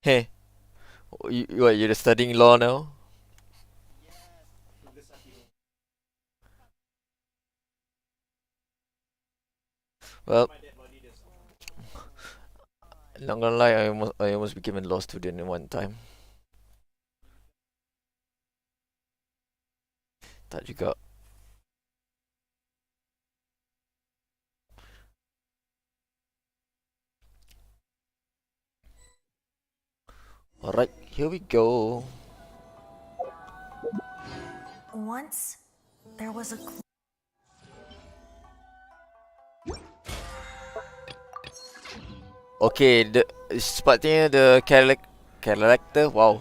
Hey, you're studying law now? Well, not gonna lie, I almost became a law student in one time. Tak juga. Alright, here we go. Once there was a Okay, sepatutnya the character, wow.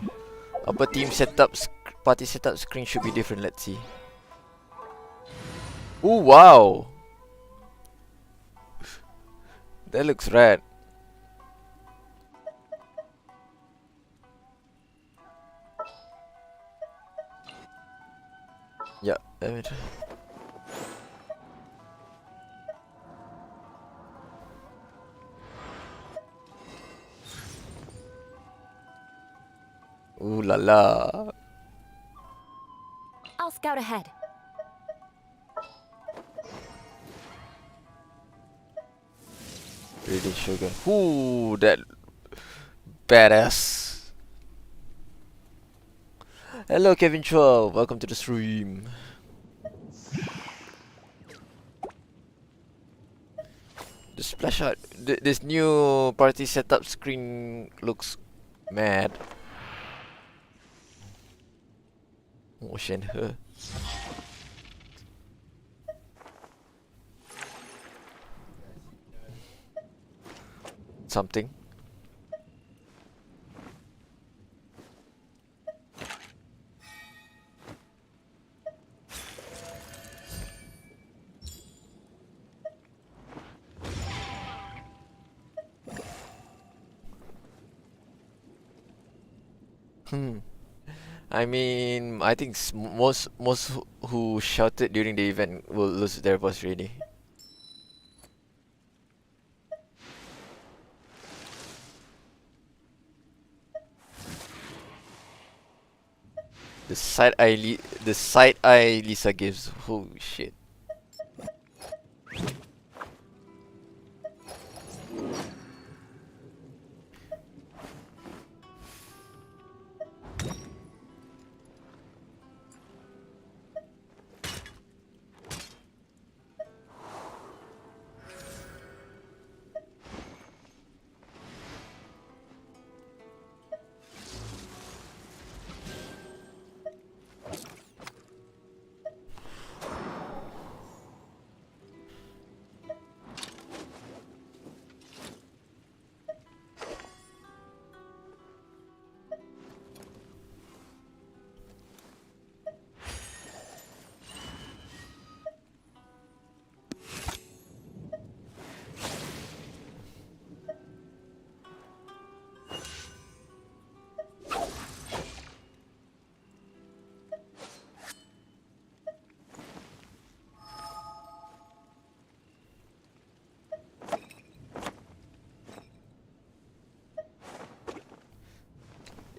Apa team setup, party setup screen should be different, let's see. Oh, wow. That looks rad. Yeah, let me try. Ooh la la. I'll scout ahead. Really sugar. Ooh, that badass. Hello, Kevin Chua. Welcome to the stream. The splash art, this new party setup screen looks mad. Motion her. Something. Hmm. I mean, I think most who shouted during the event will lose their voice really. The side eye Lisa gives. Holy shit.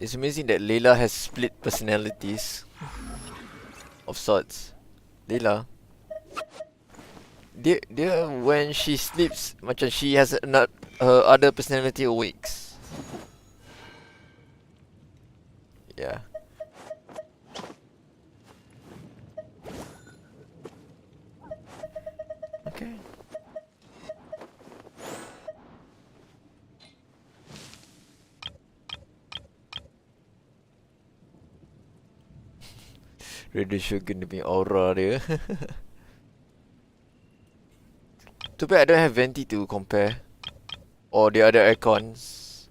It's amazing that Layla has split personalities of sorts. Layla, dia when she sleeps, macam she has not her other personality awakes. Yeah. Okay. Radio Shogun dia punya aura dia. Too bad I don't have Venti to compare. Or the other aircons.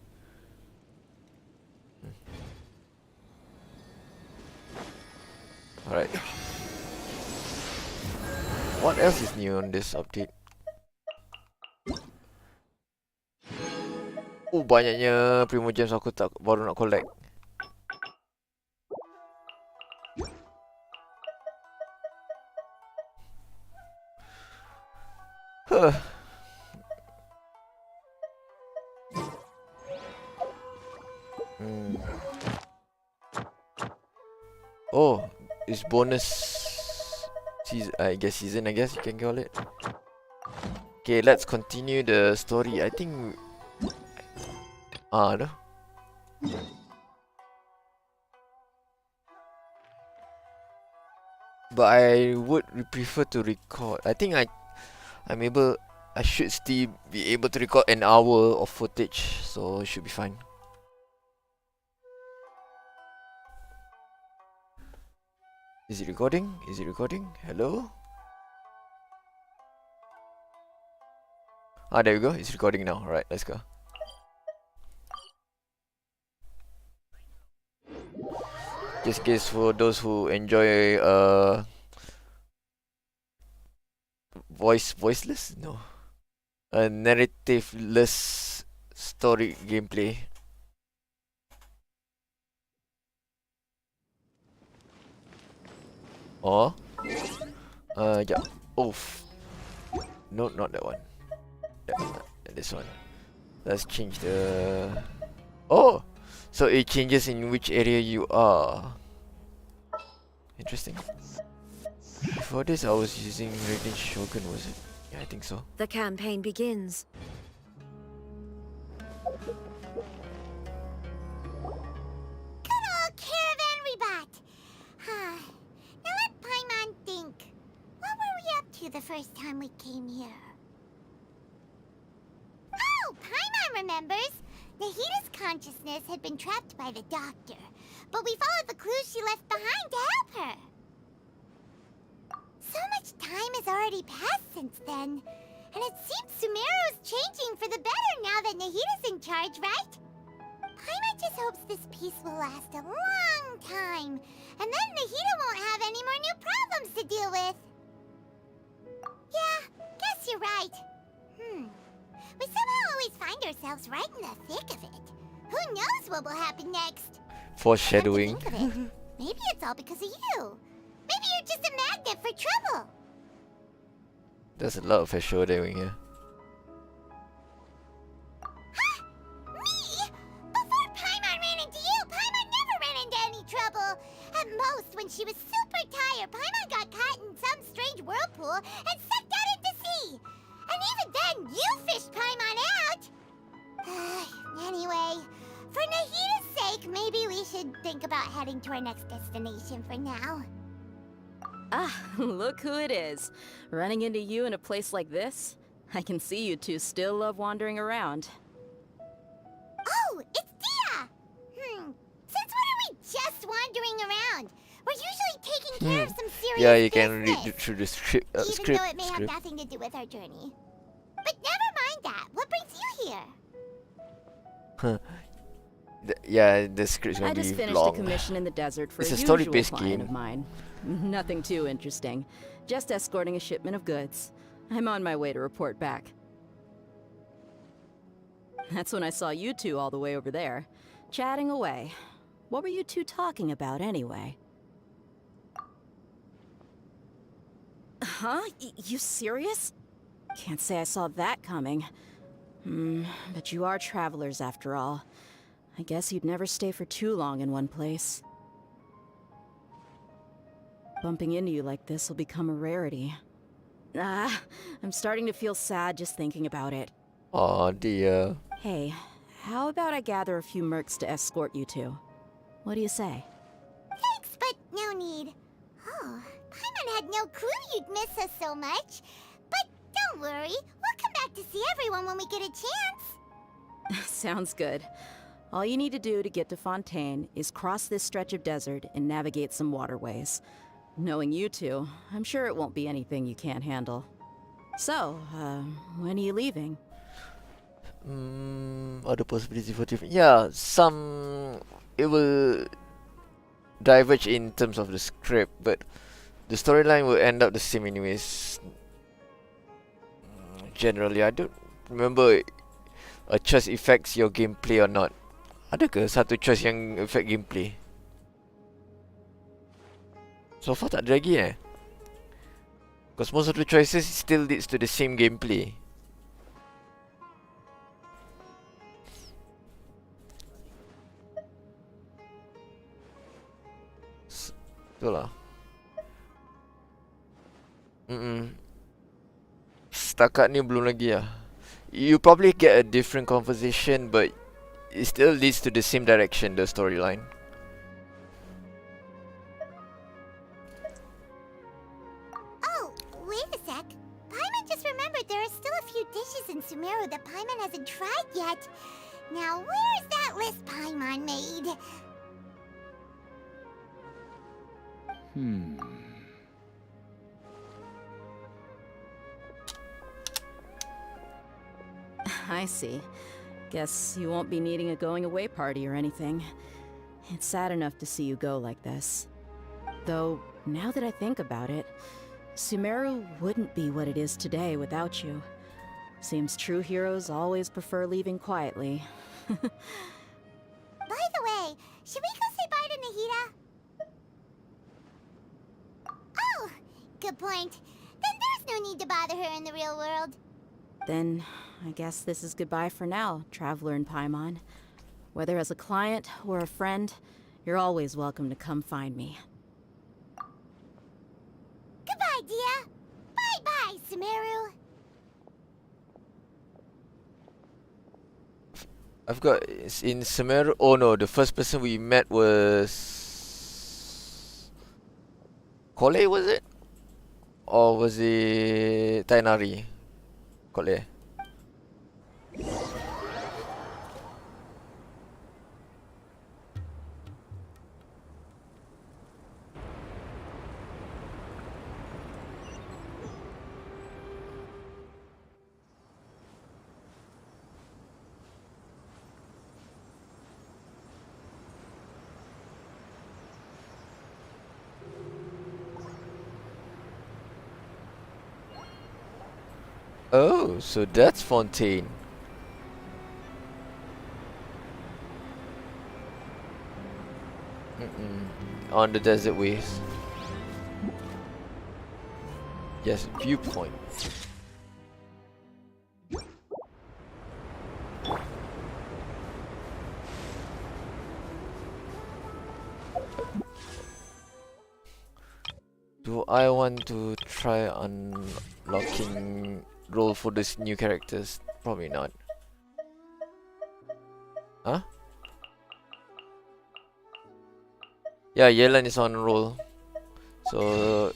Alright. What else is new on this update? Oh, banyaknya Primo Gems aku tak baru nak collect. Huh. Hmm. Oh, it's bonus season. I guess you can call it. Okay, let's continue the story. I think. No. But I would prefer to record. I think I'm able. I should still be able to record an hour of footage, so it should be fine. Is it recording? Is it recording? Hello? There we go. It's recording now. Alright, let's go. Just in case for those who enjoy voiceless? No. A narrativeless story gameplay. Or yeah. Oh, no, not that one. This one. Let's change the. Oh, so it changes in which area you are. Interesting. Before this, I was using Raiden Shogun, was it? Yeah, I think so. The campaign begins. Good old caravan rebot. Now let Paimon think. What were we up to the first time we came here? Oh, Paimon remembers. Nahita's consciousness had been trapped by the doctor, but we followed the clues she left behind to help her. So much time has already passed since then, and it seems Sumeru's changing for the better now that Nahita's in charge, right? Paimon just hopes this peace will last a long time, and then Nahita won't have any more new problems to deal with. Yeah, guess you're right. We somehow always find ourselves right in the thick of it. Who knows what will happen next? Foreshadowing. Come to think of it, maybe it's all because of you. Maybe you're just a magnet for trouble. There's a lot of foreshadowing here. Huh? Me? Before Paimon ran into you, Paimon never ran into any trouble. At most, when she was super tired, Paimon got caught in some strange whirlpool and sucked out into sea. And even then, you fished Paimon out! Anyway, for Nahita's sake, maybe we should think about heading to our next destination for now. Look who it is. Running into you in a place like this? I can see you two still love wandering around. Oh, it's Dia! Since when are we just wandering around? We're usually taking care of some serious Yeah, you can business. read through the script. Even though it may have nothing to do with our journey. But never mind that. What brings you here? Yeah, the script's gonna I be just finished long. a commission in the desert for It's a a usual story-based client game. of mine. Nothing too interesting. Just escorting a shipment of goods. I'm on my way to report back. That's when I saw you two all the way over there, chatting away. What were you two talking about anyway? Huh? You serious? Can't say I saw that coming. But you are travelers after all. I guess you'd never stay for too long in one place. Bumping into you like this will become a rarity. I'm starting to feel sad just thinking about it. Aw, dear. Hey, how about I gather a few mercs to escort you two? What do you say? Thanks, but no need. Oh, Paimon had no clue you'd miss us so much. But don't worry, we'll come back to see everyone when we get a chance. Sounds good. All you need to do to get to Fontaine is cross this stretch of desert and navigate some waterways. Knowing you two, I'm sure it won't be anything you can't handle. So, when are you leaving? Other possibilities for different. Yeah, some it will diverge in terms of the script, but the storyline will end up the same anyways. Generally, I don't remember a choice affects your gameplay or not. Ada ke satu choice yang affect gameplay? So far tak ada lagi Because most of the choices still leads to the same gameplay. Betul lah. Setakat ni belum lagi lah. You probably get a different conversation, but it still leads to the same direction, the storyline. Oh, wait a sec. Paimon just remembered there are still a few dishes in Sumeru that Paimon hasn't tried yet. Now, where's that list Paimon made? I see. Guess you won't be needing a going away party or anything. It's sad enough to see you go like this. Though, now that I think about it, Sumeru wouldn't be what it is today without you. Seems true heroes always prefer leaving quietly. By the way, should we go say bye to Nahida? Oh, good point. Then there's no need to bother her in the real world. Then, I guess this is goodbye for now, Traveler in Paimon. Whether as a client or a friend, you're always welcome to come find me. Goodbye, Dia. Bye-bye, Sumeru. I've got it's in Sumeru. Oh no, the first person we met was Kole, was it? Or was it Tainari? Kole. Oh, so that's Fontaine. On the desert ways. Yes, viewpoint. Do I want to try unlocking role for these new characters? Probably not. Huh? Yeah, Yelan is on roll. So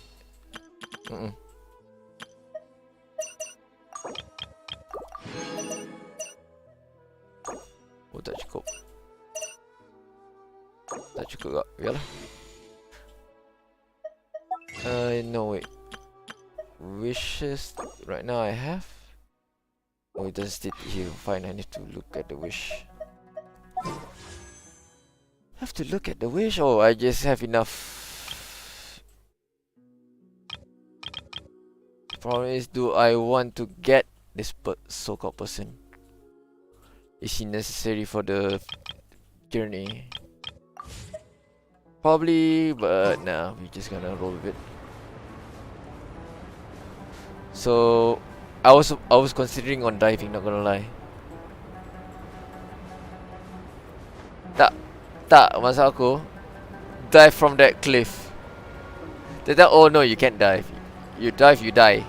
oh, tak cukup. Tak cukup kak. Biarlah. No wait. Wishes right now I have. Oh, it doesn't state here. Fine, I need to look at the wish. Have to look at the wish. Oh, I just have enough. Problem is, do I want to get this so-called person? Is he necessary for the journey? Probably, but nah, we're just gonna roll with it. So I was considering on diving, not gonna lie. Tak, maksud aku dive from that cliff. Oh no, you can't dive. You dive, you die.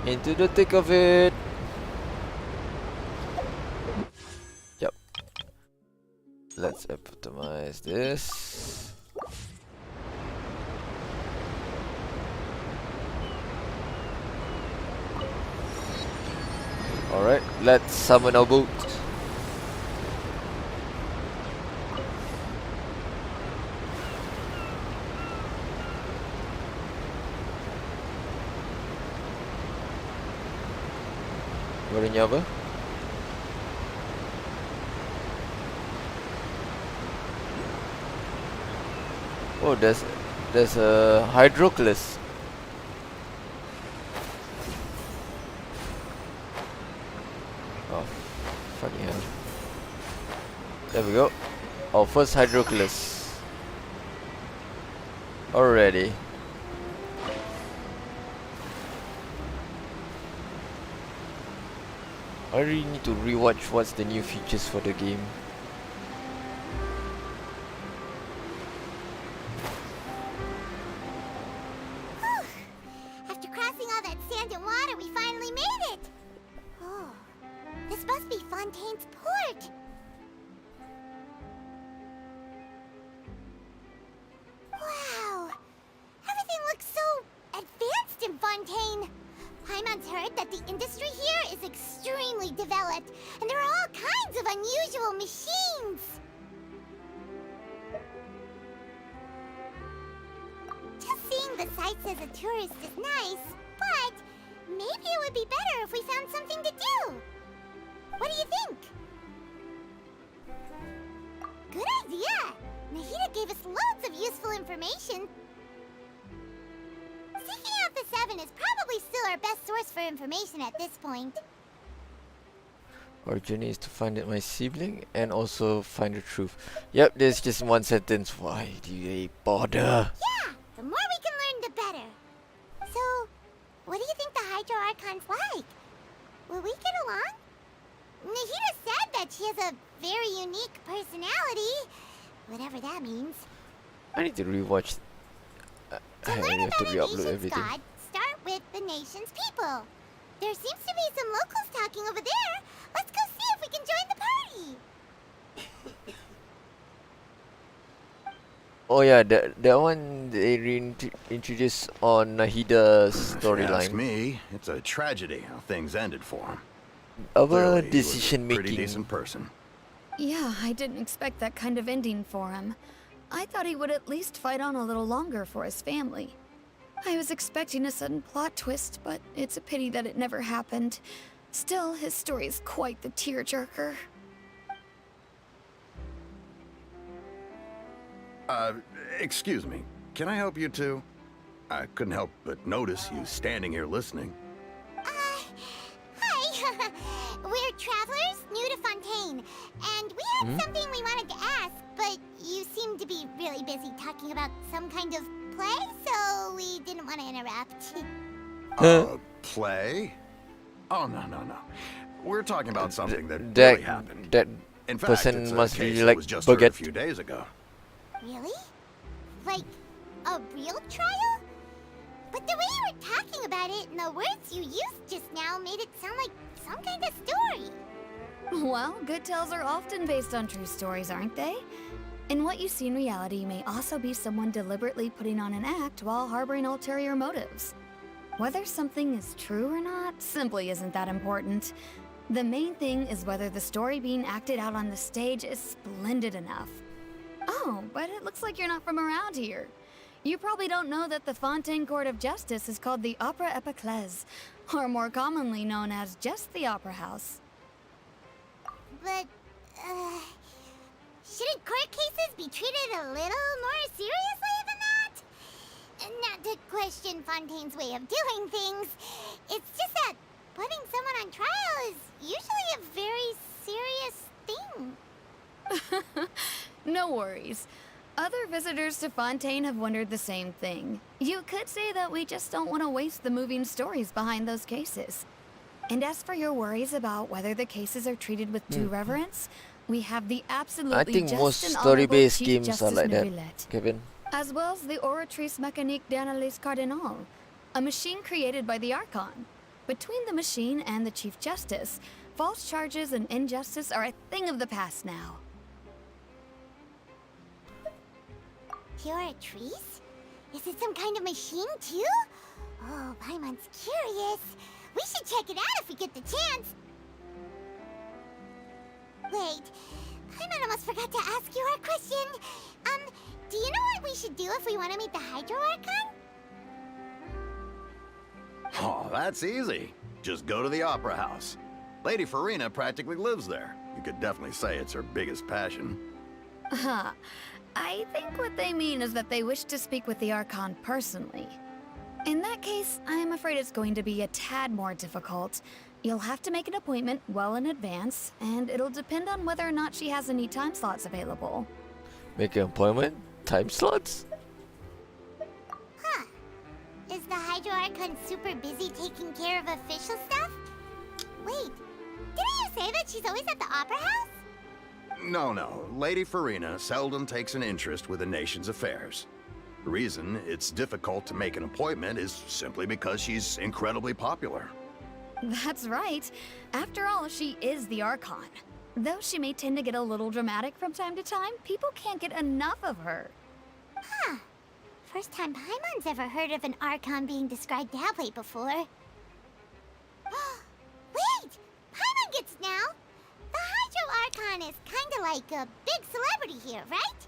Into the thick of it. Yep. Let's optimize this. Alright, let's summon our boat. Barunya apa? Oh, there's a hydroclus. There we go. Our first Hydroculus. Already. I really need to rewatch what's the new features for the game. After crossing all that sand and water, we finally made it! Oh, this must be Fontaine's port! Wow! Everything looks so advanced in Fontaine! Paimon's heard that the industry here is extremely developed, and there are all kinds of unusual machines! Just seeing the sights as a tourist is nice, but maybe it would be better if we found something to do. What do you think? Good idea! Nahida gave us loads of useful information. Seeking out the Seven is probably still our best source for information at this point. Our journey is to find my sibling and also find the truth. Yep, there's just one sentence. Why do they bother? Yeah, the more we can learn, the better. So, what do you think the Hydro Archon's like? Will we get along? Nahida said that she has a very unique personality, whatever that means. I need to rewatch. To I learn have to about a re-upload nation's everything. god, start with the nation's people. There seems to be some locals talking over there. Let's go see if we can join the party. Oh yeah, that one they introduced on Nahida's If you ask storyline. me, it's a tragedy how things ended for him. Our Clearly, he was a decision pretty making. decent person. Yeah, I didn't expect that kind of ending for him. I thought he would at least fight on a little longer for his family. I was expecting a sudden plot twist, but it's a pity that it never happened. Still, his story is quite the tearjerker. Excuse me. Can I help you two? I couldn't help but notice you standing here listening. Hi. We're travelers new to Fontaine, and we had something we wanted to ask, but you seem to be really busy talking about some kind of play, so we didn't want to interrupt. Play? Oh, no. We're talking about something that That really happened. that In fact, person it's a must case really that like was just heard a baguette. few days ago. Really? Like, a real trial? But the way you were talking about it and the words you used just now made it sound like some kind of story. Well, good tales are often based on true stories, aren't they? And what you see in reality may also be someone deliberately putting on an act while harboring ulterior motives. Whether something is true or not simply isn't that important. The main thing is whether the story being acted out on the stage is splendid enough. Oh, but it looks like you're not from around here. You probably don't know that the Fontaine Court of Justice is called the Opera Epiclese, or more commonly known as just the Opera House. But, shouldn't court cases be treated a little more seriously than that? Not to question Fontaine's way of doing things. It's just that putting someone on trial is usually a very serious thing. No worries. Other visitors to Fontaine have wondered the same thing. You could say that we just don't want to waste the moving stories behind those cases. And as for your worries about whether the cases are treated with due reverence, we have the absolutely I think just most and story-based honorable Chief games are Justice like that, Neuvillette, Kevin. as well as the Oratrice Mécanique d'Analyse Cardinal, a machine created by the Archon. Between the machine and the Chief Justice, false charges and injustice are a thing of the past now. Oratrice? Is it some kind of machine, too? Oh, Paimon's curious. We should check it out if we get the chance. Wait, Paimon almost forgot to ask you our question. Do you know what we should do if we want to meet the Hydro Archon? Oh, that's easy. Just go to the Opera House. Lady Farina practically lives there. You could definitely say it's her biggest passion. I think what they mean is that they wish to speak with the Archon personally. In that case, I'm afraid it's going to be a tad more difficult. You'll have to make an appointment well in advance, and it'll depend on whether or not she has any time slots available. Make an appointment? Time slots? Huh. Is the Hydro Archon super busy taking care of official stuff? Wait, didn't you say that she's always at the Opera House? No. Lady Farina seldom takes an interest with the nation's affairs. The reason it's difficult to make an appointment is simply because she's incredibly popular. That's right. After all, she is the Archon. Though she may tend to get a little dramatic from time to time, people can't get enough of her. Huh. First time Paimon's ever heard of an Archon being described that way before. Wait! Paimon gets now! The Hydro Archon is kinda like a big celebrity here, right?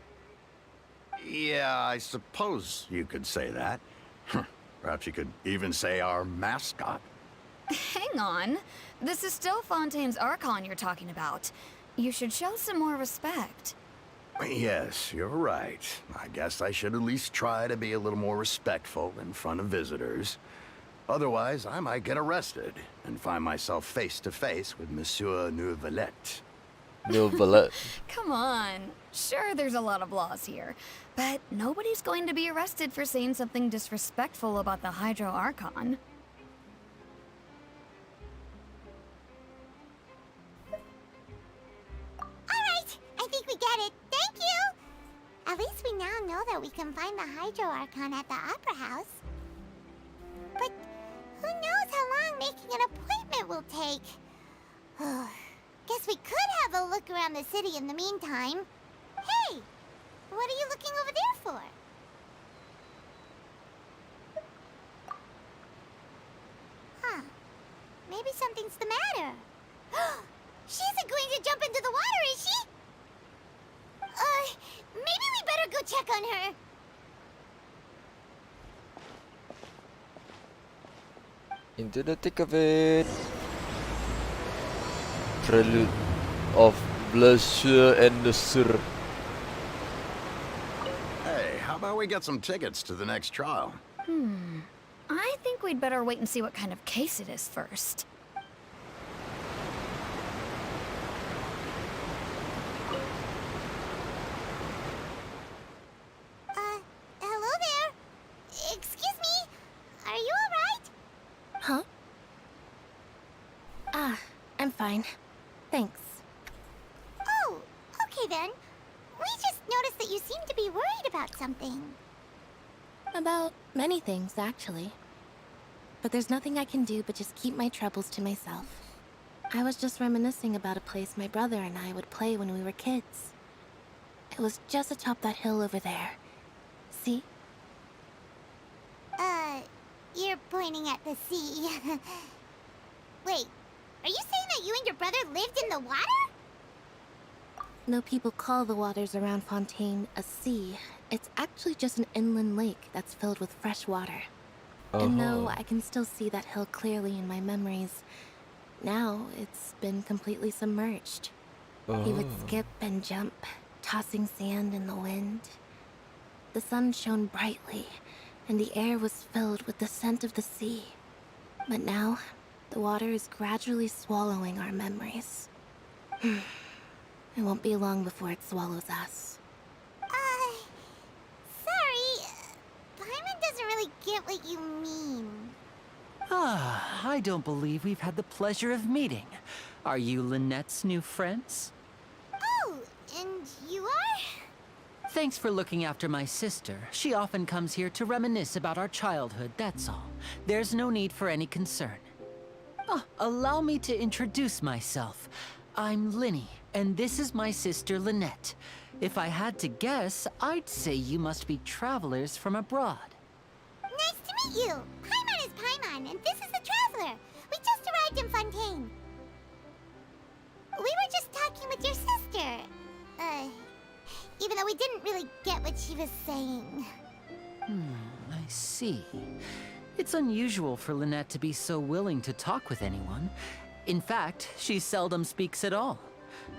Yeah, I suppose you could say that. Perhaps you could even say our mascot. Hang on. This is still Fontaine's Archon you're talking about. You should show some more respect. Yes, you're right. I guess I should at least try to be a little more respectful in front of visitors. Otherwise, I might get arrested and find myself face to face with Monsieur Neuvillette. Neuvillette. Come on. Sure, there's a lot of laws here, but nobody's going to be arrested for saying something disrespectful about the Hydro Archon. Alright, I think we get it. Thank you! At least we now know that we can find the Hydro Archon at the Opera House. But who knows how long making an appointment will take? Guess we could have a look around the city in the meantime. Hey! What are you looking over there for? Huh. Maybe something's the matter. She isn't going to jump into the water, is she? Maybe we better go check on her. Into the thick of it. Prelude of Blessure and the Sur. Hey, how about we get some tickets to the next trial? I think we'd better wait and see what kind of case it is first. Hello there. Excuse me. Are you alright? Huh? I'm fine. Thanks. Oh, okay then. We just noticed that you seem to be worried about something. About many things, actually. But there's nothing I can do but just keep my troubles to myself. I was just reminiscing about a place my brother and I would play when we were kids. It was just atop that hill over there. See? You're pointing at the sea. Wait, are you saying that you and your brother lived in the water? No people call the waters around Fontaine a sea. It's actually just an inland lake that's filled with fresh water. And though I can still see that hill clearly in my memories, now it's been completely submerged. He would skip and jump, tossing sand in the wind. The sun shone brightly, and the air was filled with the scent of the sea. But now, the water is gradually swallowing our memories. It won't be long before it swallows us. Sorry. Paimon doesn't really get what you mean. I don't believe we've had the pleasure of meeting. Are you Lynette's new friends? Oh, and you are? Thanks for looking after my sister. She often comes here to reminisce about our childhood, that's all. There's no need for any concern. Allow me to introduce myself. I'm Linny, and this is my sister Lynette. If I had to guess, I'd say you must be travelers from abroad. Nice to meet you. Paimon is Paimon, and this is the Traveler. We just arrived in Fontaine. We were just talking with your sister. Even though we didn't really get what she was saying. I see. It's unusual for Lynette to be so willing to talk with anyone. In fact, she seldom speaks at all.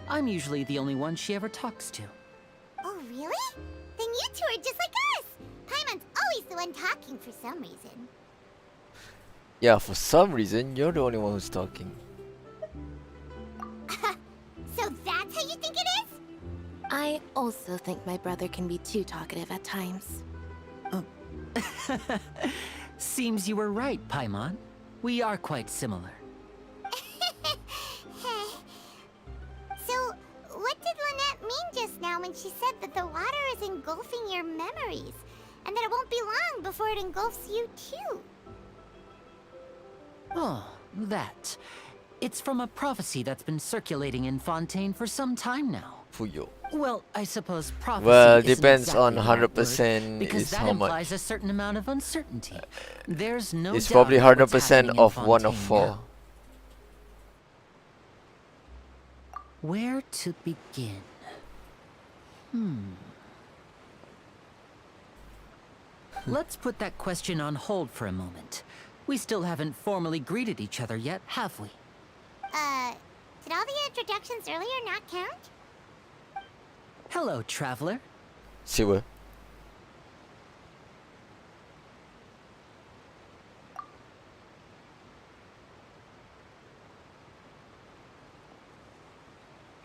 I'm usually the only one she ever talks to. Oh, really? Then you two are just like us. Paimon's always the one talking for some reason. Yeah, for some reason, you're the only one who's talking. I also think my brother can be too talkative at times. Seems you were right, Paimon. We are quite similar. So, what did Lynette mean just now when she said that the water is engulfing your memories? And that it won't be long before it engulfs you too? Oh, that. It's from a prophecy that's been circulating in Fontaine for some time now. Fuyo. Well, I suppose prophecy Well, isn't depends exactly on the right 100% word, because is that how implies much. a certain amount of uncertainty. There's no It's doubt probably about what's 100% happening in of 1 of Fontaine 4. now. Where to begin? Let's put that question on hold for a moment. We still haven't formally greeted each other yet, have we? Did all the introductions earlier not count? Hello, traveler. Siwa.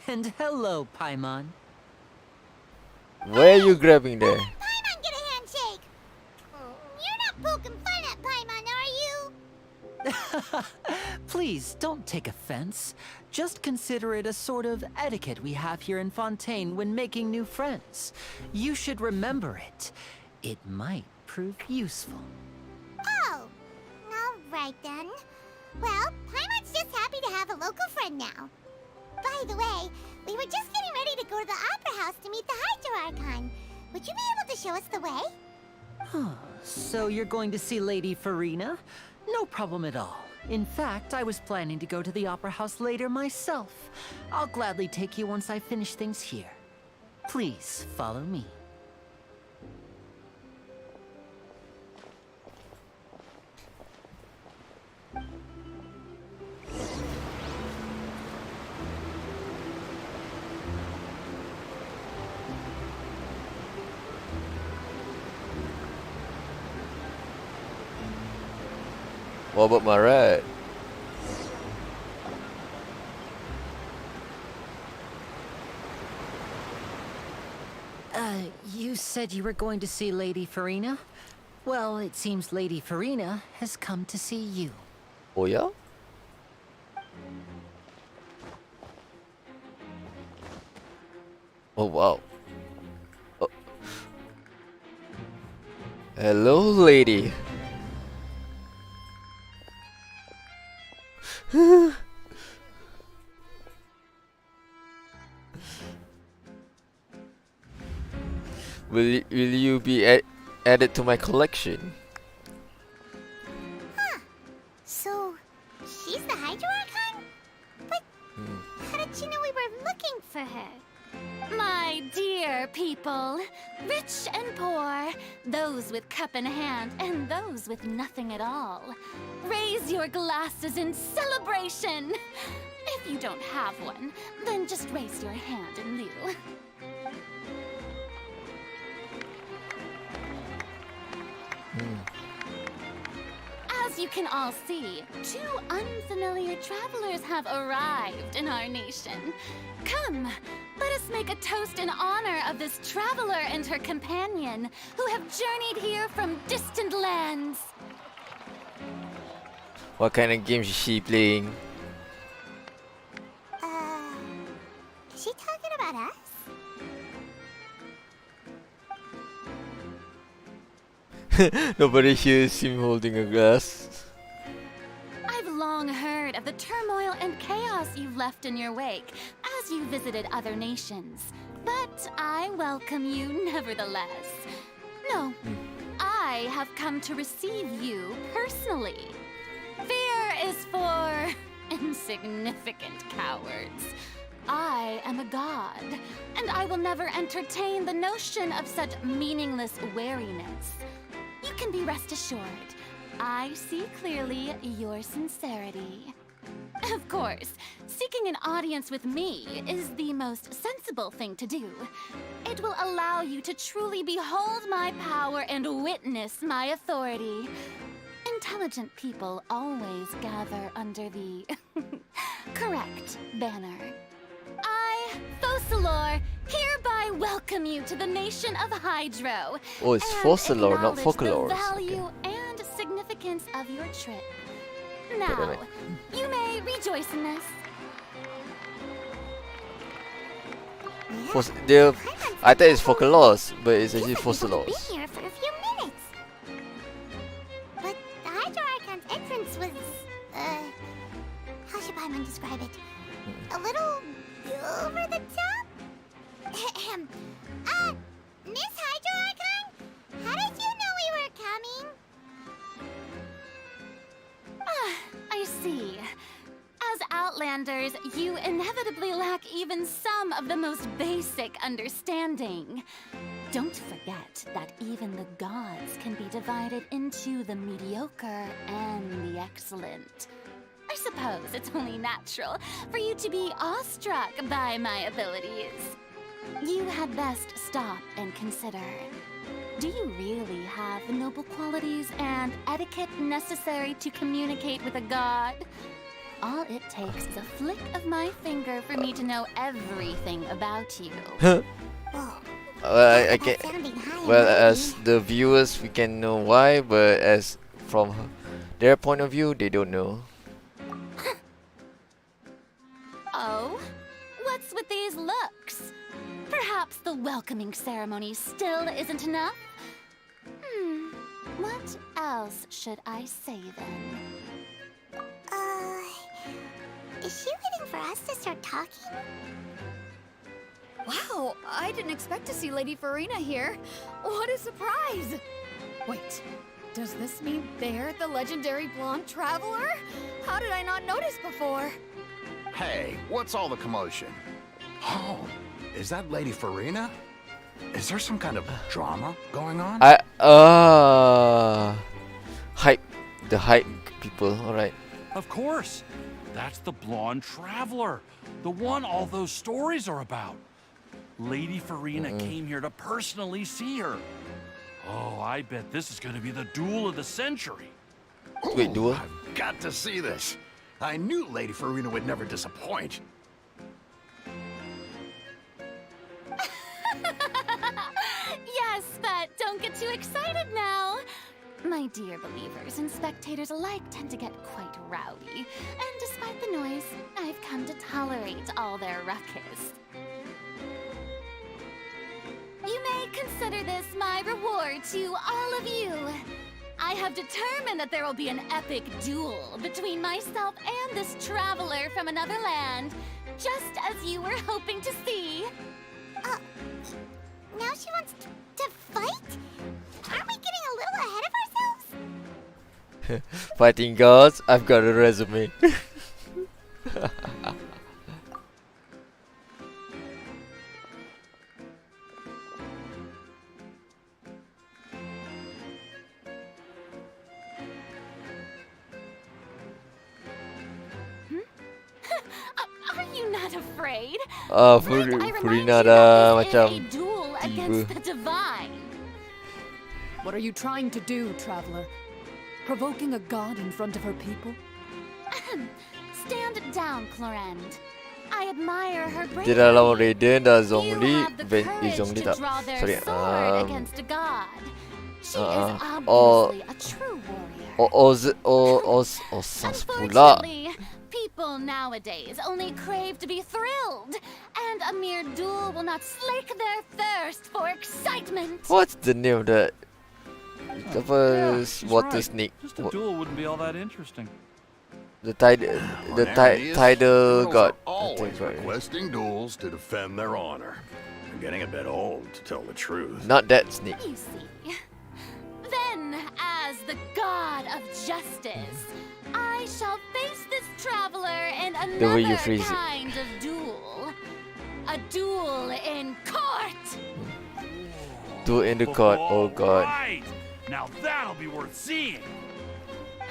And hello, Paimon. Where are you grabbing there? Paimon, get a handshake! You're not poking fun at Paimon, are you? Please, don't take offense. Just consider it a sort of etiquette we have here in Fontaine when making new friends. You should remember it. It might prove useful. Oh, alright then. Well, Paimon's just happy to have a local friend now. By the way, we were just getting ready to go to the Opera House to meet the Hydro Archon. Would you be able to show us the way? So you're going to see Lady Farina? No problem at all. In fact, I was planning to go to the Opera House later myself. I'll gladly take you once I finish things here. Please, follow me. What about my rat? You said you were going to see Lady Farina? Well, it seems Lady Farina has come to see you. Oh yeah? Oh wow. Oh. Hello, lady. Will you be added to my collection? So, she's the Hydro Archon? But how did she know we were looking for her? My dear people, rich and poor, those with cup in hand and those with nothing at all, raise your glasses in celebration. If you don't have one, then just raise your hand in lieu. As you can all see, two unfamiliar travelers have arrived in our nation. Come, let us make a toast in honor of this traveler and her companion who have journeyed here from distant lands. What kind of games is she playing? Is she talking about us? Nobody hears him holding a glass. I've long heard of the turmoil and chaos you've left in your wake as you visited other nations. But I welcome you nevertheless. No, I have come to receive you personally. Fear is for insignificant cowards. I am a god, and I will never entertain the notion of such meaningless wariness. You can be rest assured, I see clearly your sincerity. Of course, seeking an audience with me is the most sensible thing to do. It will allow you to truly behold my power and witness my authority. Intelligent people always gather under the correct banner. I, Focalor, hereby welcome you to the nation of Hydro. Oh, it's and Fossilor, not acknowledge Folklore. the value and significance of your trip. damn Now, it. you may rejoice in this. I thought it's Folklores, but it's actually You said you'd only Fossilors. be here for a few minutes. But the Hydro Archon's entrance was, how should Paimon describe it? A little over the top? Ahem. Miss Hydro Archon? How did you know we were coming? I see. As Outlanders, you inevitably lack even some of the most basic understanding. Don't forget that even the gods can be divided into the mediocre and the excellent. I suppose it's only natural for you to be awestruck by my abilities. You had best stop and consider. Do you really have the noble qualities and etiquette necessary to communicate with a god? All it takes is a flick of my finger for me to know everything about you. Whoa. I That's can. sounding high Well, and as the viewers, we can know why, but as from their point of view, they don't know. Oh? What's with these looks? Perhaps the welcoming ceremony still isn't enough? What else should I say then? Is she waiting for us to start talking? Wow, I didn't expect to see Lady Farina here. What a surprise! Wait, does this mean they're the legendary blonde traveler? How did I not notice before? Hey, what's all the commotion? Oh, is that Lady Farina? Is there some kind of drama going on? Hype, the hype people. All right. Of course. That's the blonde traveler. The one all those stories are about. Lady Farina came here to personally see her. Oh, I bet this is going to be the duel of the century. Wait, duel? I've got to see this. I knew Lady Farina would never disappoint. Yes, but don't get too excited now. My dear believers and spectators alike tend to get quite rowdy, and despite the noise, I've come to tolerate all their ruckus. You may consider this my reward to all of you. I have determined that there will be an epic duel between myself and this traveler from another land, just as you were hoping to see. Now she wants to fight? Aren't we getting a little ahead of ourselves? Fighting gods. I've got a resume. Are you not afraid? Farina dah macam a duel against the divine. What are you trying to do, traveler? Provoking a god in front of her people? Stand down, Clorend. I admire her bravery. Dia dah lawan Raiden, dah You Zhongli, have the courage Zhongli to tak. draw their Sorry, sword against a god. She is or- obviously a true warrior. Sans pula. Unfortunately, people nowadays only crave to be thrilled, and a mere duel will not slake their thirst for excitement. What's the name of that? Apa she's water right. snake? Just a duel wouldn't be all that interesting. The tidal god. I Always think, right. requesting duels to defend their honor. I'm getting a bit old, to tell the truth. Not that snake. You see. Then, as the god of justice, I shall face this traveler in The way you another phrase it. kind of duel. A duel in court! Duel in the court. Oh god. Right. Now that'll be worth seeing.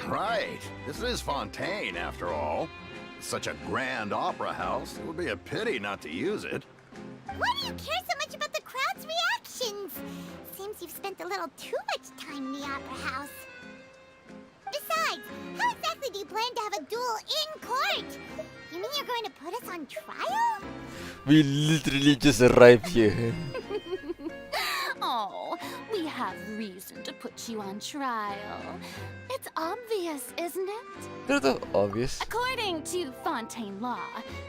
Right. This is Fontaine, after all. Such a grand opera house. It would be a pity not to use it. Why do you care so much about the crowd's reactions? Seems you've spent a little too much time in the opera house. Besides, how exactly do you plan to have a duel in court? You mean you're going to put us on trial? We literally just arrived here. Oh, we have reason to put you on trial. It's obvious, isn't it? That's not obvious. According to Fontaine law,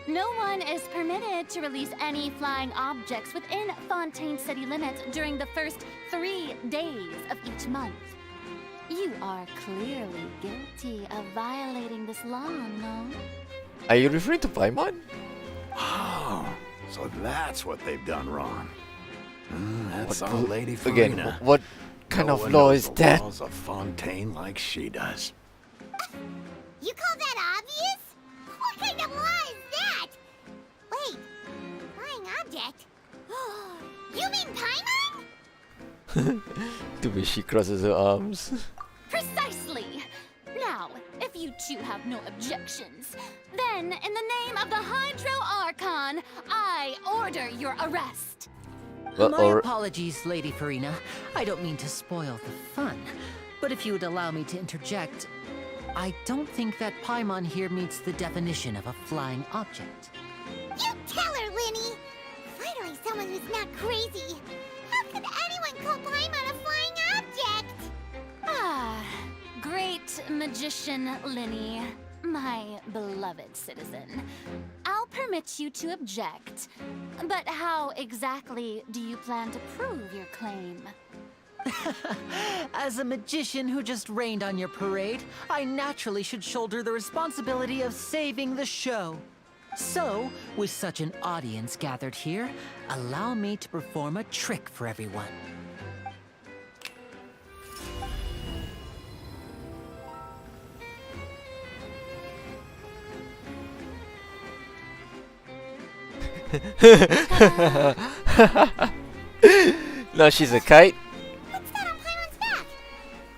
no one is permitted to release any flying objects within Fontaine city limits during the first 3 days of each month. You are clearly guilty of violating this law, no? Are you referring to Paimon? Oh, so that's what they've done wrong. That's What- our Lady Again, Farina. what kind No of one law knows is the that? laws of Fontaine like she does. You call that obvious? What kind of law is that? Wait, flying object? You mean Paimon? The way she crosses her arms. Precisely! Now, if you two have no objections, then in the name of the Hydro Archon, I order your arrest. My apologies, Lady Farina. I don't mean to spoil the fun. But if you would allow me to interject, I don't think that Paimon here meets the definition of a flying object. You tell her, Linny! Finally someone who's not crazy. How could anyone call Paimon a flying object? Ah, great magician Linny, my beloved citizen. I'll permit you to object, but how exactly do you plan to prove your claim? As a magician who just rained on your parade, I naturally should shoulder the responsibility of saving the show. So, with such an audience gathered here, allow me to perform a trick for everyone. Now she's a kite. What's that on Paimon's back?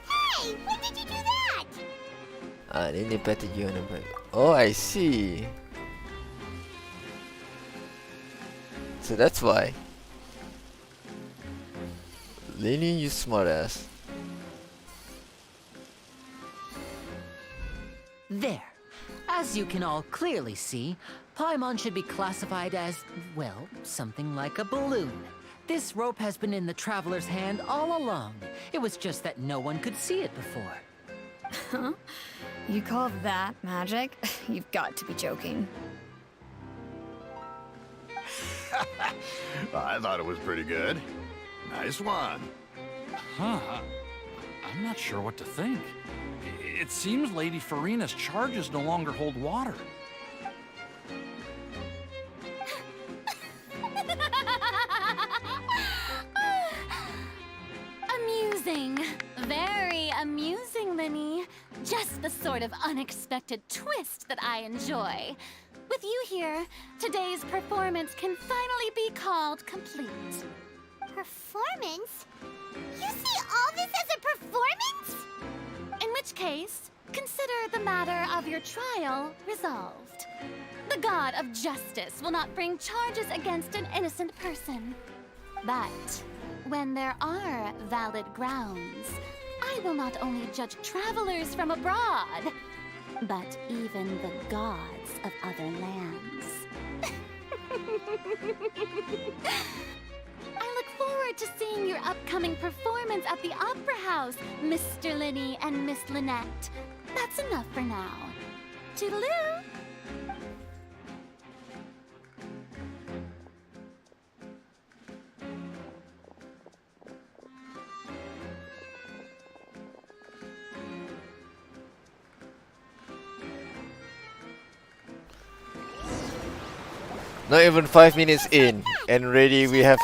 Hey, when did you do that? Then they patted you on the back. Oh, I see. So that's why. Lenny, you smartass. There. As you can all clearly see, Paimon should be classified as, well, something like a balloon. This rope has been in the traveler's hand all along. It was just that no one could see it before. Huh? You call that magic? You've got to be joking. I thought it was pretty good. Nice one. Huh. I'm not sure what to think. It seems Lady Farina's charges no longer hold water. Amusing. Very amusing, Linny. Just the sort of unexpected twist that I enjoy. With you here, today's performance can finally be called complete. Performance? You see all this as a performance? In which case, consider the matter of your trial resolved. The god of justice will not bring charges against an innocent person. But when there are valid grounds, I will not only judge travelers from abroad, but even the gods of other lands. I look forward to seeing your upcoming performance at the Opera House, Mr. Linny and Miss Lynette. That's enough for now. Toodaloo! Not even 5 minutes in, and already we have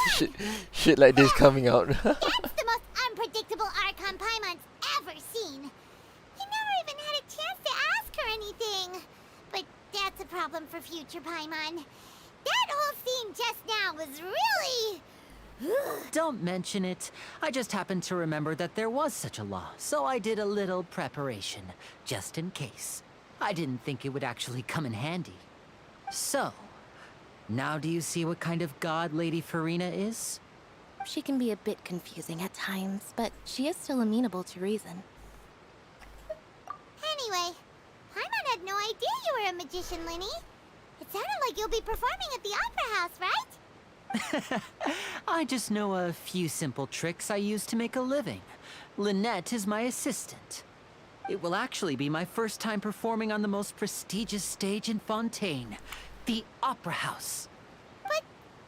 shit like this coming out. That's the most unpredictable Archon Paimon's ever seen. He never even had a chance to ask her anything. But that's a problem for future Paimon. That whole scene just now was really... Don't mention it. I just happened to remember that there was such a law, so I did a little preparation, just in case. I didn't think it would actually come in handy. So, now do you see what kind of god Lady Farina is? She can be a bit confusing at times, but she is still amenable to reason. Anyway, Paimon had no idea you were a magician, Linny. It's sounded like you'll be performing at the Opera House, right? I just know a few simple tricks I use to make a living. Lynette is my assistant. It will actually be my first time performing on the most prestigious stage in Fontaine, the Opera House. But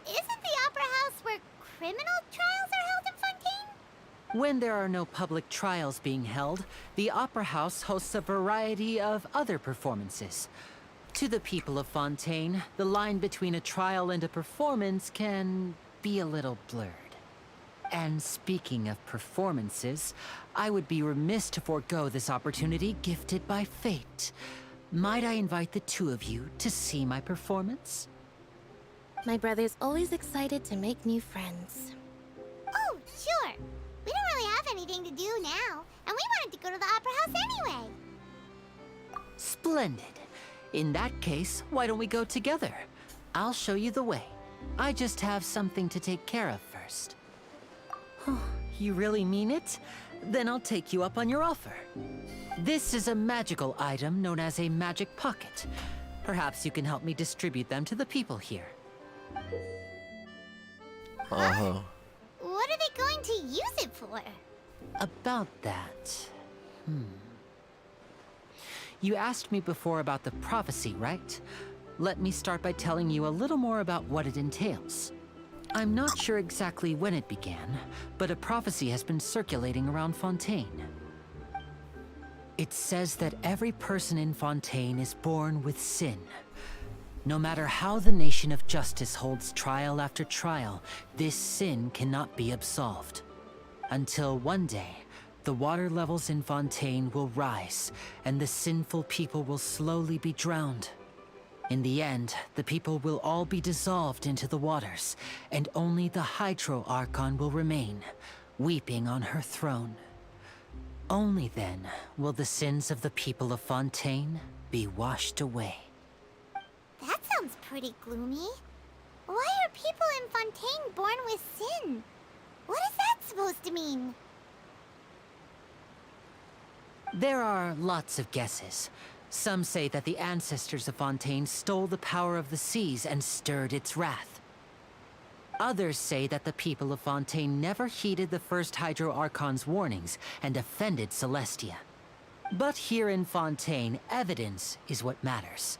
isn't the Opera House where criminal trials are held in Fontaine? When there are no public trials being held, the Opera House hosts a variety of other performances. To the people of Fontaine, the line between a trial and a performance can be a little blurred. And speaking of performances, I would be remiss to forego this opportunity gifted by fate. Might I invite the two of you to see my performance? My brother's always excited to make new friends. Oh, sure. We don't really have anything to do now, and we wanted to go to the Opera House anyway. Splendid. In that case, why don't we go together? I'll show you the way. I just have something to take care of first. You really mean it? Then I'll take you up on your offer. This is a magical item known as a magic pocket. Perhaps you can help me distribute them to the people here. Uh-huh. What are they going to use it for? About that... You asked me before about the prophecy, right? Let me start by telling you a little more about what it entails. I'm not sure exactly when it began, but a prophecy has been circulating around Fontaine. It says that every person in Fontaine is born with sin. No matter how the nation of justice holds trial after trial, this sin cannot be absolved. Until one day, the water levels in Fontaine will rise, and the sinful people will slowly be drowned. In the end, the people will all be dissolved into the waters, and only the Hydro Archon will remain, weeping on her throne. Only then will the sins of the people of Fontaine be washed away. That sounds pretty gloomy. Why are people in Fontaine born with sin? What is that supposed to mean? There are lots of guesses. Some say that the ancestors of Fontaine stole the power of the seas and stirred its wrath. Others say that the people of Fontaine never heeded the first Hydro Archon's warnings and offended Celestia. But here in Fontaine, evidence is what matters.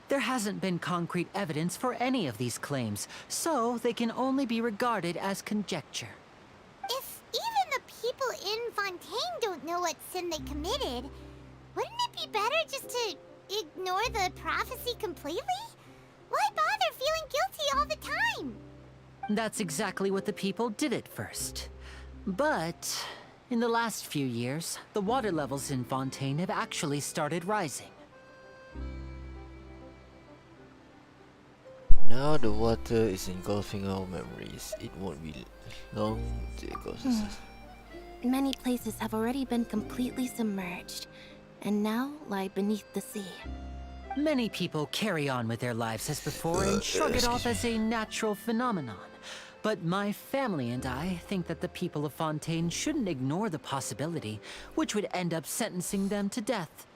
There hasn't been concrete evidence for any of these claims, so they can only be regarded as conjecture. If even the people in Fontaine don't know what sin they committed, wouldn't it be better just to ignore the prophecy completely? Why bother feeling guilty all the time? That's exactly what the people did at first. But in the last few years, the water levels in Fontaine have actually started rising. Now the water is engulfing our memories. It won't be long till it goes. Many places have already been completely submerged, and now lie beneath the sea. Many people carry on with their lives as before and shrug it off as a natural phenomenon. But my family and I think that the people of Fontaine shouldn't ignore the possibility, which would end up sentencing them to death.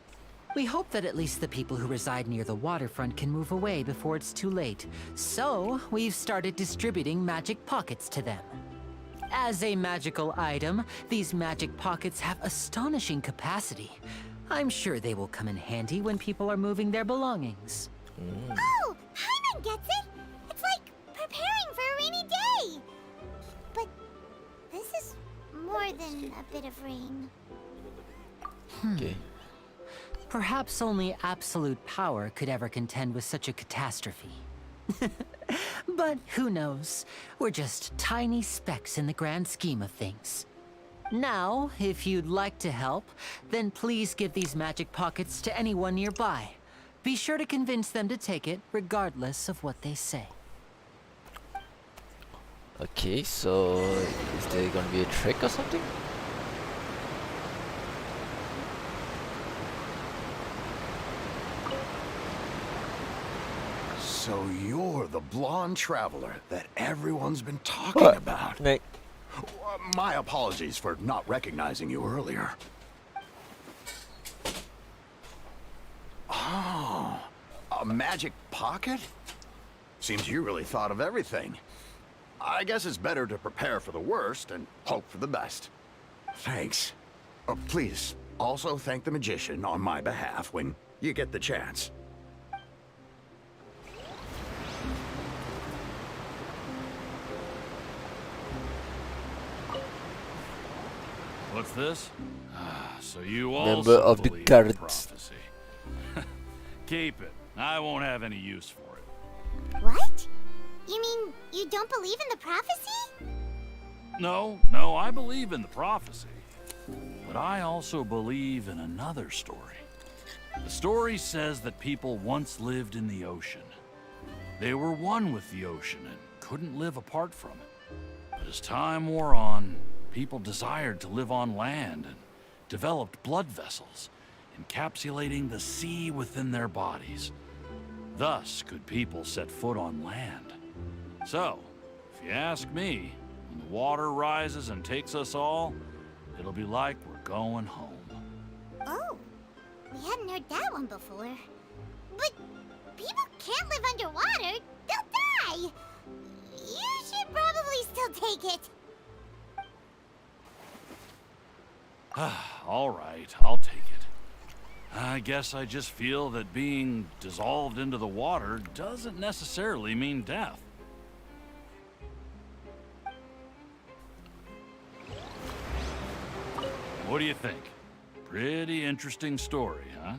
We hope that at least the people who reside near the waterfront can move away before it's too late. So, we've started distributing magic pockets to them. As a magical item, these magic pockets have astonishing capacity. I'm sure they will come in handy when people are moving their belongings. Oh, Paimon gets it! It's like preparing for a rainy day! But this is more than a bit of rain. Okay. Perhaps only absolute power could ever contend with such a catastrophe. But who knows? We're just tiny specks in the grand scheme of things. Now, if you'd like to help, then please give these magic pockets to anyone nearby. Be sure to convince them to take it, regardless of what they say. Okay, so is there gonna be a trick or something? So you're the blonde traveler that everyone's been talking about. Nick. My apologies for not recognizing you earlier. Oh, magic pocket? Seems you really thought of everything. I guess it's better to prepare for the worst and hope for the best. Thanks. Oh, please, also thank the magician on my behalf when you get the chance. What's this? So you Member also of the believe in guards. prophecy. Keep it. I won't have any use for it. What? You mean you don't believe in the prophecy? No, I believe in the prophecy. But I also believe in another story. The story says that people once lived in the ocean. They were one with the ocean and couldn't live apart from it. But as time wore on, people desired to live on land and developed blood vessels, encapsulating the sea within their bodies. Thus could people set foot on land. So, if you ask me, when the water rises and takes us all, it'll be like we're going home. Oh, we hadn't heard that one before. But people can't live underwater. They'll die. You should probably still take it. All right, I'll take it. I guess I just feel that being dissolved into the water doesn't necessarily mean death. What do you think? Pretty interesting story, huh?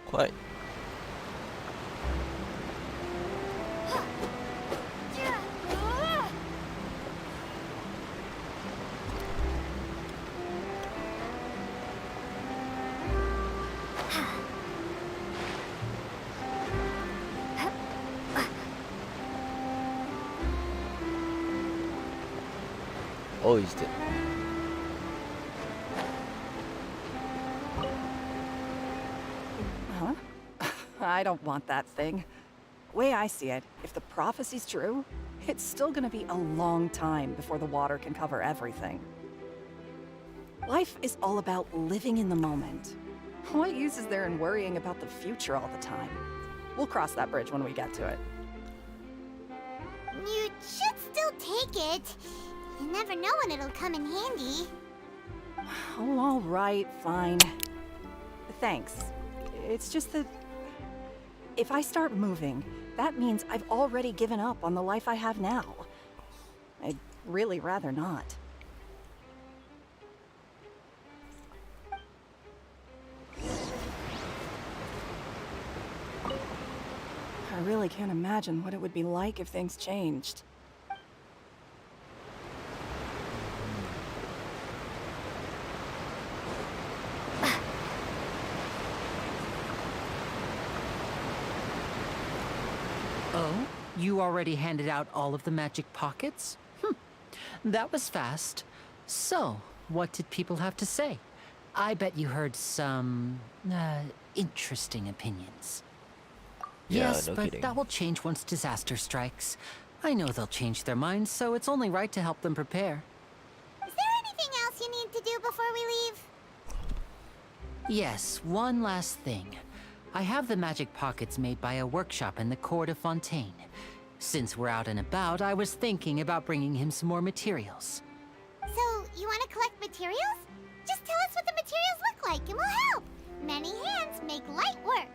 Quite. Oh, he's dead. Huh? I don't want that thing. Way I see it, if the prophecy's true, it's still gonna be a long time before the water can cover everything. Life is all about living in the moment. What use is there in worrying about the future all the time? We'll cross that bridge when we get to it. You should still take it. You never know when it'll come in handy. Oh, all right, fine. Thanks. It's just that if I start moving, that means I've already given up on the life I have now. I'd really rather not. I really can't imagine what it would be like if things changed. Oh? You already handed out all of the magic pockets? That was fast. So, what did people have to say? I bet you heard some, interesting opinions. Yeah, Yes, no but kidding. that will change once disaster strikes. I know they'll change their minds, so it's only right to help them prepare. Is there anything else you need to do before we leave? Yes, one last thing. I have the magic pockets made by a workshop in the court of Fontaine. Since we're out and about, I was thinking about bringing him some more materials. So, you want to collect materials? Just tell us what the materials look like and we'll help. Many hands make light work.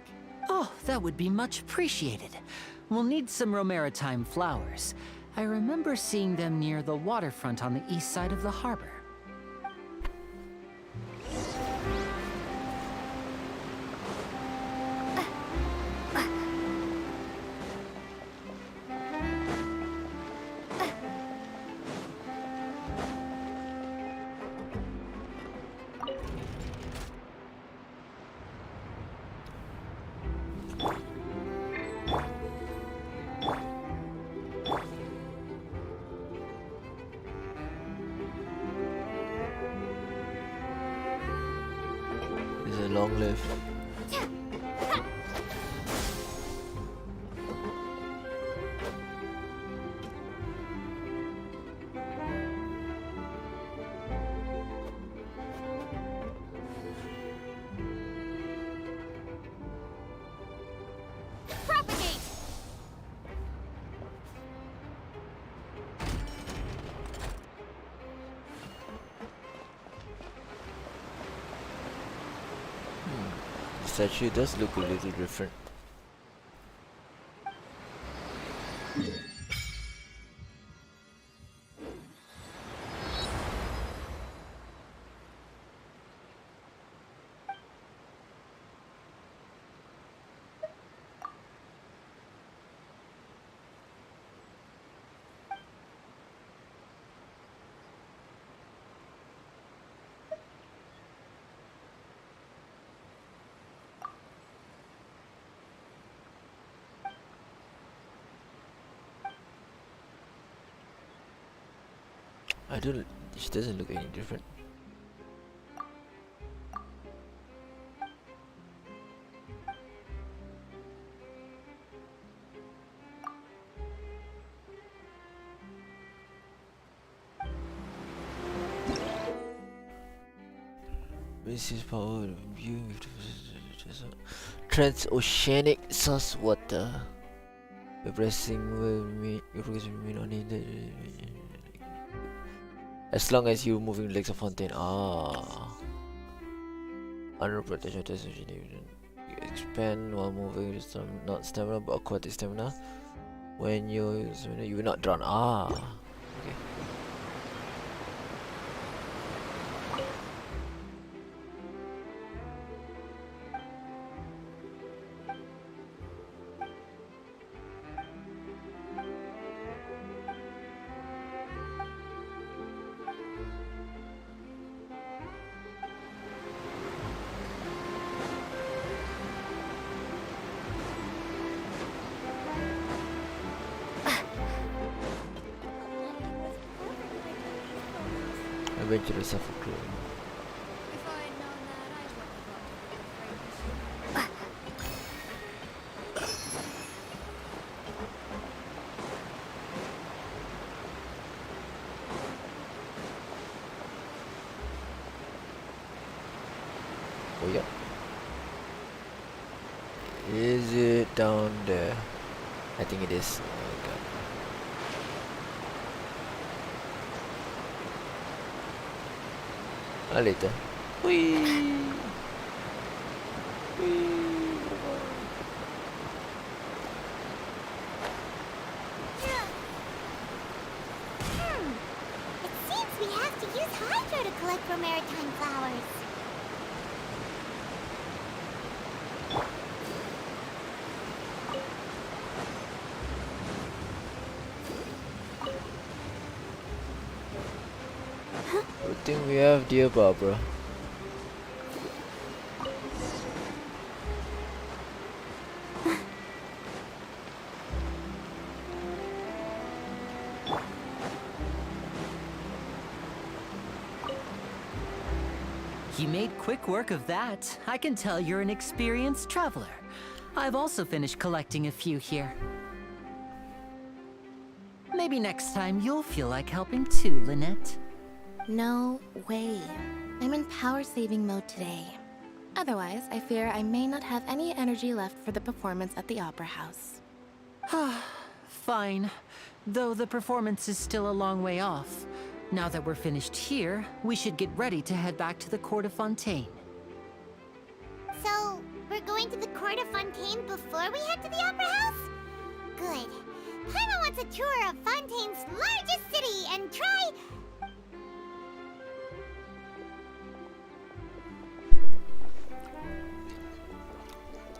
Oh, that would be much appreciated. We'll need some Romaritime flowers. I remember seeing them near the waterfront on the east side of the harbor. It's a long live. statue does look a little different. I don't. This doesn't look any different. This is power view. Transoceanic source water. Pressing will mean on it. As long as you're moving legs of fountain. Under protection test, you expand while moving. Not stamina, but aquatic stamina. When you will not drown. Okay. Adventurous of a crew. If I had known that, I wouldn't have gone to the freight Oh yeah. Is it down there? I think it is. Oh god. Later. Whee! It seems we have to use Hydro to collect for maritime flowers. Good thing we have dear Barbara. You made quick work of that. I can tell you're an experienced traveler. I've also finished collecting a few here. Maybe next time you'll feel like helping too, Lynette. No way. I'm in power-saving mode today. Otherwise, I fear I may not have any energy left for the performance at the Opera House. Fine. Though the performance is still a long way off. Now that we're finished here, we should get ready to head back to the Court of Fontaine. So, we're going to the Court of Fontaine before we head to the Opera House? Good. Paimon wants a tour of Fontaine's largest city and try...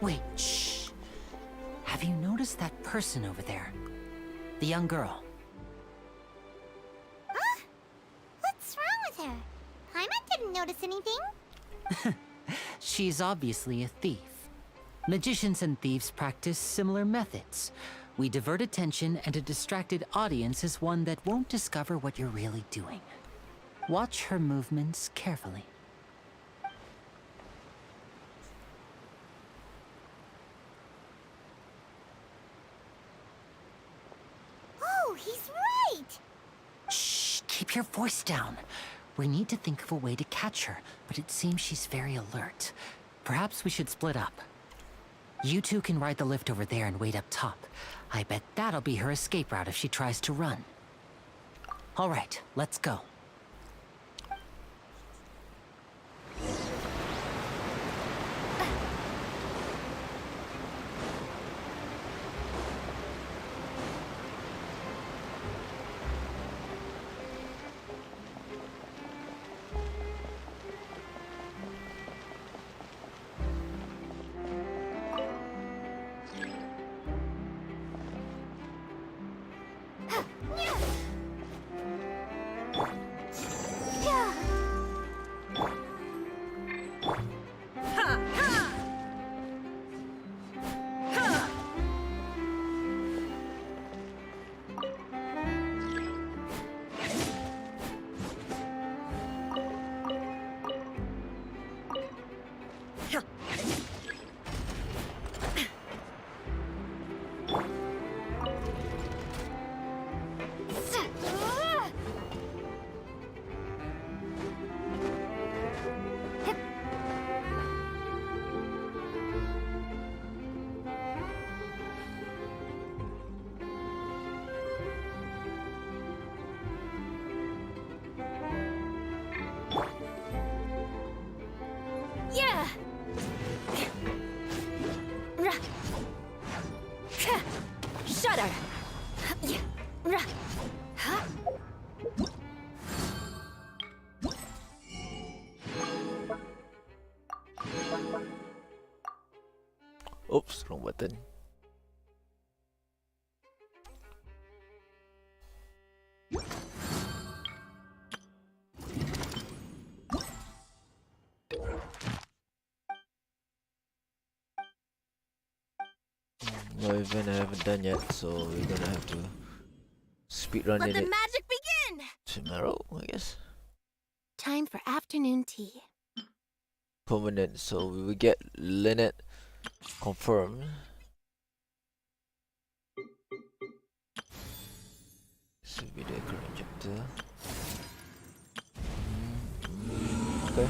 Wait, shh. Have you noticed that person over there? The young girl. Huh? What's wrong with her? Paimon didn't notice anything. She's obviously a thief. Magicians and thieves practice similar methods. We divert attention, and a distracted audience is one that won't discover what you're really doing. Watch her movements carefully. Oh, he's right! Shh, keep your voice down. We need to think of a way to catch her, but it seems she's very alert. Perhaps we should split up. You two can ride the lift over there and wait up top. I bet that'll be her escape route if she tries to run. All right, let's go. Yeah. Shudder. Oops, wrong button. No event I haven't done yet, so we're gonna have to speedrun Let it the magic begin! tomorrow, I guess. Time for afternoon tea. Permanent, so we will get Lynette confirmed. This will be the current chapter. Okay.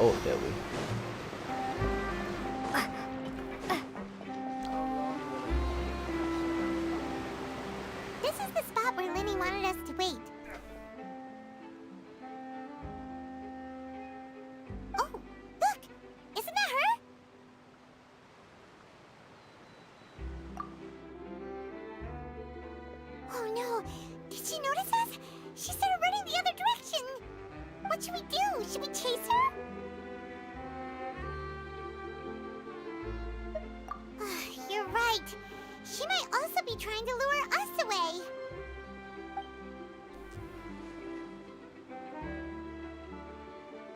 Oh, that way. This is the spot where Lenny wanted us to wait. Oh, look! Isn't that her? Oh no! Did she notice us? She started running the other direction! What should we do? Should we chase her? You're right. She might also be trying to lure us away.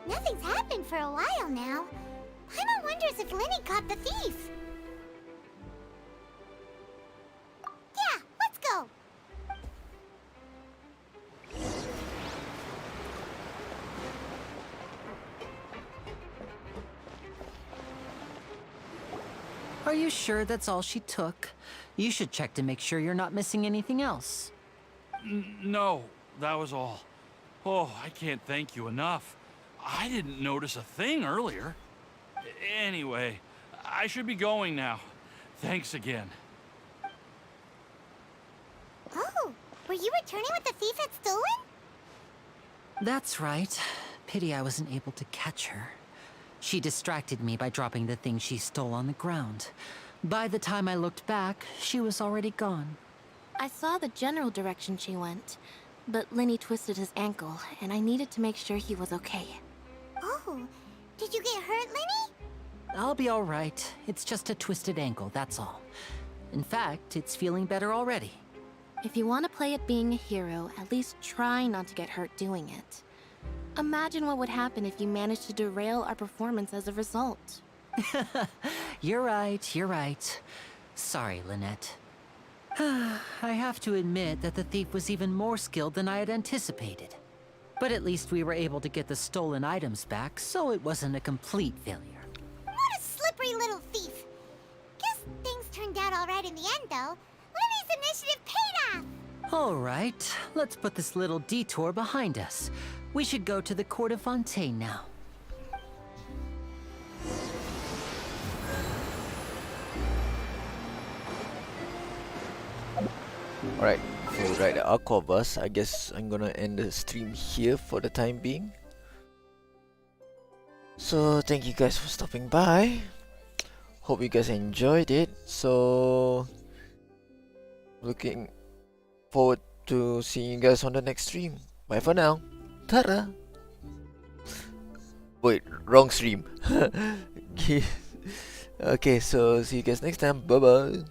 Nothing's happened for a while now. Paimon wonders if Lenny caught the thief. Yeah, let's go. Are you sure that's all she took? You should check to make sure you're not missing anything else. No, that was all. Oh, I can't thank you enough. I didn't notice a thing earlier. Anyway, I should be going now. Thanks again. Oh, were you returning what the thief had stolen? That's right. Pity I wasn't able to catch her. She distracted me by dropping the thing she stole on the ground. By the time I looked back, she was already gone. I saw the general direction she went, but Lenny twisted his ankle, and I needed to make sure he was okay. Oh, did you get hurt, Lenny? I'll be all right. It's just a twisted ankle, that's all. In fact, it's feeling better already. If you want to play at being a hero, at least try not to get hurt doing it. Imagine what would happen if you managed to derail our performance as a result. You're right, you're right. Sorry, Lynette. I have to admit that the thief was even more skilled than I had anticipated. But at least we were able to get the stolen items back, so it wasn't a complete failure. What a slippery little thief. Guess things turned out all right in the end, though. Lenny's initiative paid off. All right, let's put this little detour behind us. We should go to the Court of Fontaine now. Alright, so right at Aquabus, I guess I'm gonna end the stream here for the time being. So thank you guys for stopping by. Hope you guys enjoyed it. So looking forward to seeing you guys on the next stream. Bye for now. Ta-da! Wait, wrong stream. Okay, so see you guys next time. Bye bye.